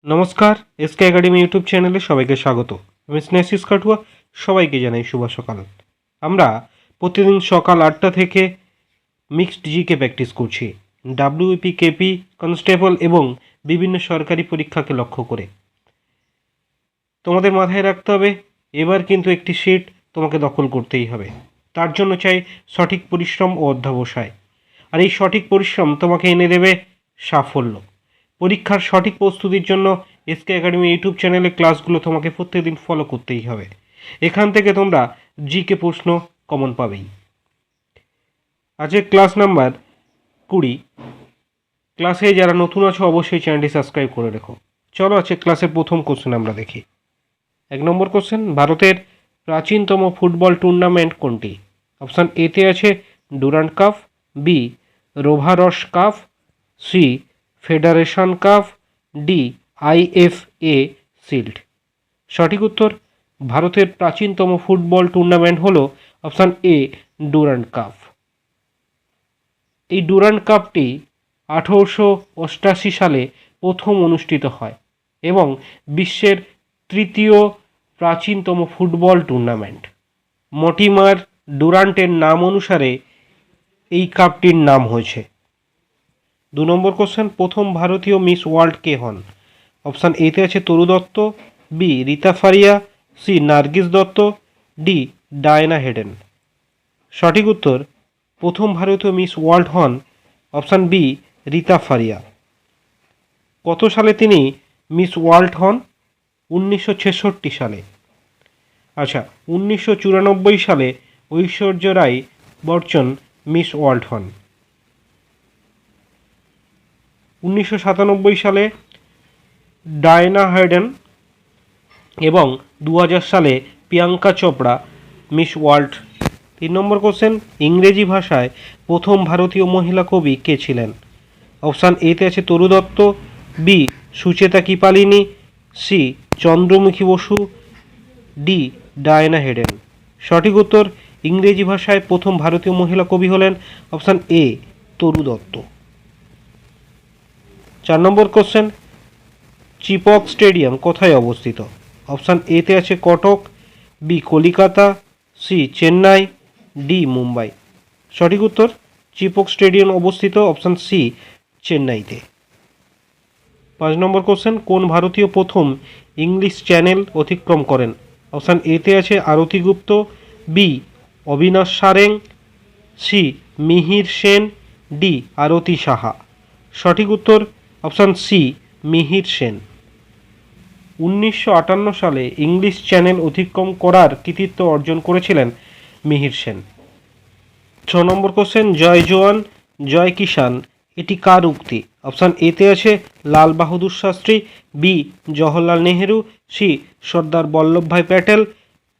নমস্কার, SK academy YouTube চ্যানেলে সবাইকে স্বাগত। আমি স্নেহাশিস কাটুয়া, সবাইকে জানাই শুভ সকাল। আমরা প্রতিদিন সকাল 8টা থেকে মিক্সড জিকে প্র্যাকটিস করছি, ডাব্লিউপি, কেপি, কনস্টেবল এবং বিভিন্ন সরকারি পরীক্ষাকে লক্ষ্য করে। তোমাদের মাথায় রাখতে হবে, এবার কিন্তু একটি সিট তোমাকে দখল করতেই হবে। তার জন্য চাই সঠিক পরিশ্রম ও অধ্যবসায়, আর এই সঠিক পরিশ্রম তোমাকে এনে দেবে সাফল্য। পরীক্ষার সঠিক প্রস্তুতির জন্য এসকে একাডেমি ইউটিউব চ্যানেলে ক্লাসগুলো তোমাকে প্রত্যেকদিন ফলো করতেই হবে। এখান থেকে তোমরা জিকে প্রশ্ন কমন পাবেই। আজকের ক্লাস নাম্বার 20। ক্লাসে যারা নতুন আছো অবশ্যই চ্যানেলটি সাবস্ক্রাইব করে রেখো। চলো আজকে ক্লাসের প্রথম কোশ্চেন আমরা দেখি। 1 নম্বর কোশ্চেন, ভারতের প্রাচীনতম ফুটবল টুর্নামেন্ট কোনটি? অপশান এতে আছে Durand cup, B Rovers cup, C Federation cup, D IFA shield. সঠিক উত্তর, ভারতের প্রাচীনতম ফুটবল টুর্নামেন্ট হলো অপশান এ ডুরান্ড কাপ। এই ডুরান্ড কাপটি 1888 সালে প্রথম অনুষ্ঠিত হয় এবং বিশ্বের তৃতীয় প্রাচীনতম ফুটবল টুর্নামেন্ট। মর্টিমার ডুরান্টের নাম অনুসারে এই কাপটির নাম হয়েছে। 2 নম্বর কোশ্চেন, প্রথম ভারতীয় মিস ওয়ার্ল্ড কে হন? অপশান এতে আছে Taru Dutt, B Reita Faria, C Nargis Dutt, D Diana Hayden. সঠিক উত্তর, প্রথম ভারতীয় মিস ওয়ার্ল্ড হন অপশান বি রীতা ফারিয়া। কত সালে তিনি মিস ওয়ার্ল্ড হন? 1966 সালে। আচ্ছা, 1994 সালে ঐশ্বর্য রায় বচ্চন মিস ওয়ার্ল্ড হন। 1997 সালে ডায়না হেডেন এবং 2000 সালে প্রিয়াঙ্কা চোপড়া মিস ওয়ার্ল্ড। 3 নম্বর কোশ্চেন, ইংরেজি ভাষায় প্রথম ভারতীয় মহিলা কবি কে ছিলেন? অপশান এতে আছে Taru Dutt, B Sucheta Kripalani, C Chandramukhi Basu, D Diana Hayden. সঠিক উত্তর, ইংরেজি ভাষায় প্রথম ভারতীয় মহিলা কবি হলেন অপশান এ তরু দত্ত। 4 নম্বর কোশ্চেন, চিপক স্টেডিয়াম কোথায় অবস্থিত? অপশান এতে আছে Cuttack, B Calcutta, C Chennai, D Mumbai. সঠিক উত্তর, চিপক স্টেডিয়াম অবস্থিত অপশান সি চেন্নাইতে। 5 নম্বর কোশ্চেন, কোন ভারতীয় প্রথম ইংলিশ চ্যানেল অতিক্রম করেন? অপশান এতে আছে Arati Gupta, B Abinash Sareng, C Mihir Sen, D Arati Saha. সঠিক উত্তর, অপশান সি মিহির সেন। 1958 সালে ইংলিশ চ্যানেল অতিক্রম করার কৃতিত্ব অর্জন করেছিলেন মিহির সেন। 6 নম্বর কোশ্চেন, জয় জওয়ান জয় কিষান এটি কার উক্তি? অপশান এতে আছে Lal Bahadur Shastri, B Jawaharlal Nehru, C Sardar Vallabhbhai Patel,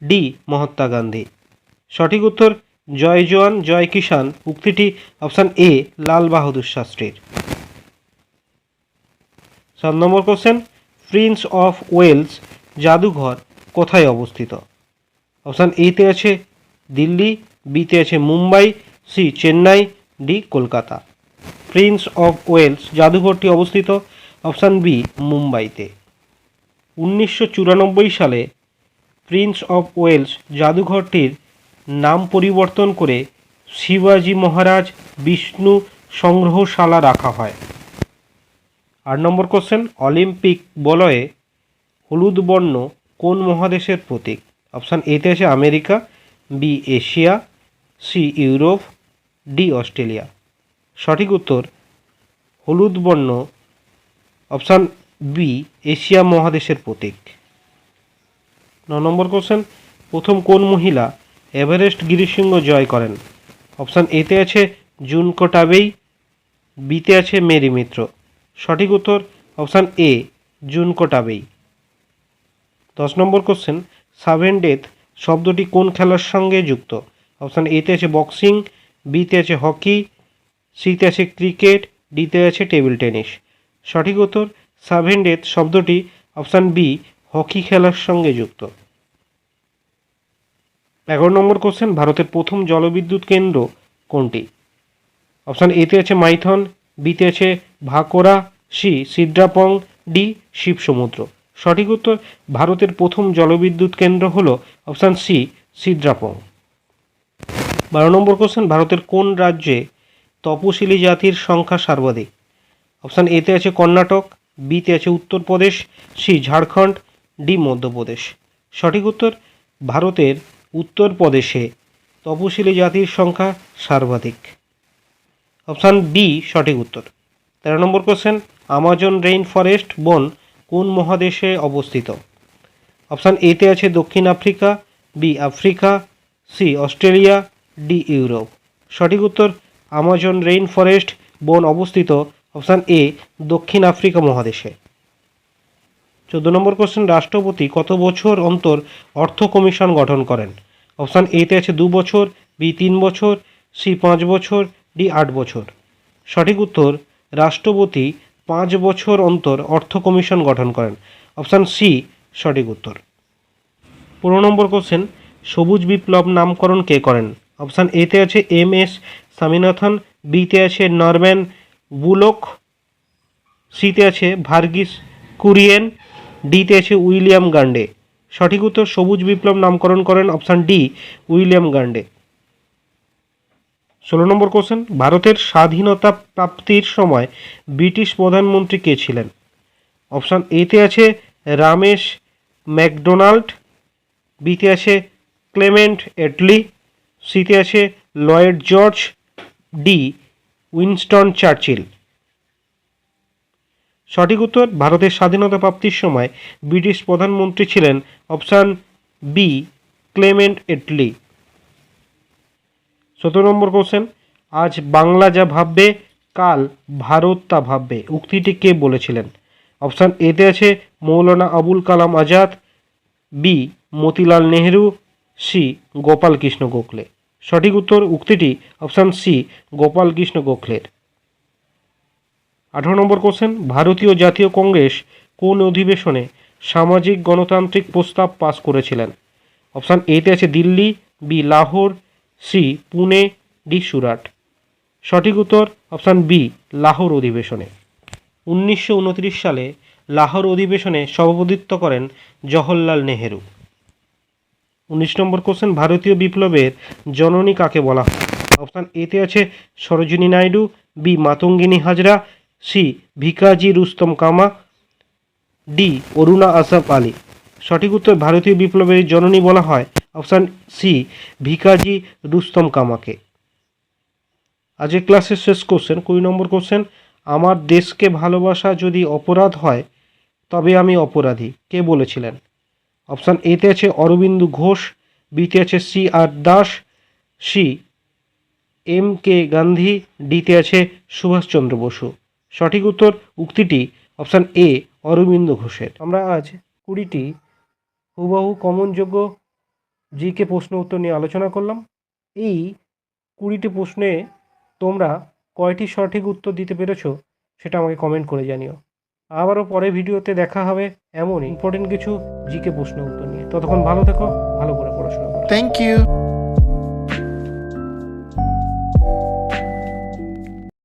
D Mahatma Gandhi. সঠিক উত্তর, জয় জওয়ান জয় কিষান উক্তিটি অপশান এ লাল বাহাদুর শাস্ত্রীর। 7 নম্বর কোশ্চেন, প্রিন্স অফ ওয়েলস জাদুঘর কোথায় অবস্থিত? অপশান এতে আছে দিল্লি, বিতে আছে Mumbai, C Chennai, D Kolkata. Prince of Wales জাদুঘরটি অবস্থিত অপশান বি মুম্বাইতে। 1994 সালে প্রিন্স অফ ওয়েলস জাদুঘরটির নাম পরিবর্তন করে শিবাজি মহারাজ বিষ্ণু সংগ্রহশালা রাখা হয়। 8 নম্বর কোশ্চেন, অলিম্পিক বলয়ে হলুদ বর্ণ কোন মহাদেশের প্রতীক? অপশান এতে আছে America, B Asia, C Europe, D Australia. সঠিক উত্তর, হলুদ বর্ণ অপশান বি এশিয়া মহাদেশের প্রতীক। 9 নম্বর কোশ্চেন, প্রথম কোন মহিলা এভারেস্ট গিরিশৃঙ্গ জয় করেন? অপশান এতে আছে জুনকো টাবেই, বিতে আছে মেরি মিত্র। সঠিক উত্তর, অপশান এ জুনকো টাবেই। 10 নম্বর কোশ্চেন, সাভেন ডেথ শব্দটি কোন খেলার সঙ্গে যুক্ত? অপশান এতে আছে বক্সিং, বিতে আছে হকি, সিতে আছে ক্রিকেট, ডিতে আছে টেবিল টেনিস। সঠিক উত্তর, সাভেন ডেথ শব্দটি অপশান বি হকি খেলার সঙ্গে যুক্ত। 11 নম্বর কোশ্চেন, ভারতের প্রথম জলবিদ্যুৎ কেন্দ্র কোনটি? অপশান এতে আছে মাইথন, বিতে আছে ভাকোরা, সি সিদ্রাপং, ডি শিব সমুদ্র। সঠিক উত্তর ভারতের প্রথম জলবিদ্যুৎ কেন্দ্র হল অপশান সি সিদ্রাপং। 12 নম্বর কোশ্চেন, ভারতের কোন রাজ্যে তপশিলি জাতির সংখ্যা সর্বাধিক? অপশান এতে আছে কর্ণাটক, বিতে আছে উত্তরপ্রদেশ, সি ঝাড়খণ্ড, ডি মধ্যপ্রদেশ। সঠিক উত্তর ভারতের উত্তরপ্রদেশে তপশিলি জাতির সংখ্যা সর্বাধিক। অপশান বি সঠিক উত্তর। 13 number question, Amazon rain forest বন কোন মহাদেশে অবস্থিত? অপশান এতে আছে দক্ষিণ Africa, B Africa, C Australia, D Europe. সঠিক উত্তর আমাজন রেইন ফরেস্ট বন অবস্থিত অপশান এ দক্ষিণ আফ্রিকা মহাদেশে। 14 নম্বর কোশ্চেন, রাষ্ট্রপতি কত বছর অন্তর অর্থ কমিশন গঠন করেন? অপশান এতে আছে 2 বছর, বি 3 বছর, সি 5 বছর, ডি 8 বছর। সঠিক উত্তর রাষ্ট্রপতি 5 বছর অন্তর অর্থ কমিশন গঠন করেন। অপশান সি সঠিক উত্তর। 15 নম্বর কোশ্চেন, সবুজ বিপ্লব নামকরণ কে করেন? অপশান এতে আছে এম.এস. স্বামীনাথন, বিতে আছে নরম্যান বুলক, সিতে আছে ভার্গিস কুরিয়েন, ডিতে আছে উইলিয়াম গান্ডে। সঠিক উত্তর সবুজ বিপ্লব নামকরণ করেন অপশান ডি উইলিয়াম গান্ডে। 16 নম্বর কোশ্চেন, ভারতের স্বাধীনতা প্রাপ্তির সময় ব্রিটিশ প্রধানমন্ত্রী কে ছিলেন? অপশান এতে আছে রামেশ ম্যাকডোনাল্ড, বিতে আছে ক্লেমেন্ট এটলি, সিতে আছে Lloyd George, D Winston Churchill. সঠিক উত্তর ভারতের স্বাধীনতা প্রাপ্তির সময় ব্রিটিশ প্রধানমন্ত্রী ছিলেন অপশান বি ক্লেমেন্ট এটলি। 17 নম্বর কোশ্চেন, আজ বাংলা যা ভাববে কাল ভারত তা ভাববে উক্তিটি কে বলেছিলেন? অপশান এতে আছে মৌলানা আবুল কালাম আজাদ, বি মতিলাল নেহেরু, সি গোপাল কৃষ্ণ গোখলে। সঠিক উত্তর উক্তিটি অপশান সি গোপাল কৃষ্ণ গোখলের। 18 নম্বর কোশ্চেন, ভারতীয় জাতীয় কংগ্রেস কোন অধিবেশনে সামাজিক গণতান্ত্রিক প্রস্তাব পাস করেছিলেন? অপশান এতে আছে Delhi, B Lahore, C Pune, D Surat. সঠিক উত্তর অপশান বি লাহোর অধিবেশনে। 1929 সালে লাহোর অধিবেশনে সভাপতিত্ব করেন জওহরলাল নেহেরু। 19 নম্বর কোশ্চেন, ভারতীয় বিপ্লবের জননী কাকে বলা হয়? অপশান এতে আছে সরোজিনী নাইডু, বি মাতঙ্গিনী হাজরা, সি ভিকাজি রুস্তম কামা, ডি অরুণা আসফ আলী। সঠিক উত্তর ভারতীয় বিপ্লবের জননী বলা হয় অপশান সি ভিকাজি রুস্তম কামাকে। আজকের ক্লাসের শেষ কোশ্চেন 20 নম্বর কোশ্চেন, আমার দেশকে ভালোবাসা যদি অপরাধ হয় তবে আমি অপরাধী কে বলেছিলেন? অপশান এতে আছে অরবিন্দু ঘোষ, বিতে আছে C R Das, C M K Gandhi, ডিতে আছে সুভাষচন্দ্র বসু। সঠিক উত্তর উক্তিটি অপশান এ অরবিন্দ ঘোষের। আমরা আজ 20টি হুবহু কমনযোগ্য জিকে প্রশ্ন উত্তর নিয়ে আলোচনা করলাম। এই 20টি প্রশ্নে তোমরা কয়টি সঠিক উত্তর দিতে পেরেছো সেটা আমাকে কমেন্ট করে জানিও। আবারও পরে ভিডিওতে দেখা হবে এমনই ইম্পর্টেন্ট কিছু জিকে প্রশ্ন উত্তর নিয়ে। ততক্ষণ ভালো থেকো, ভালো করে পড়াশোনা করো। Thank you.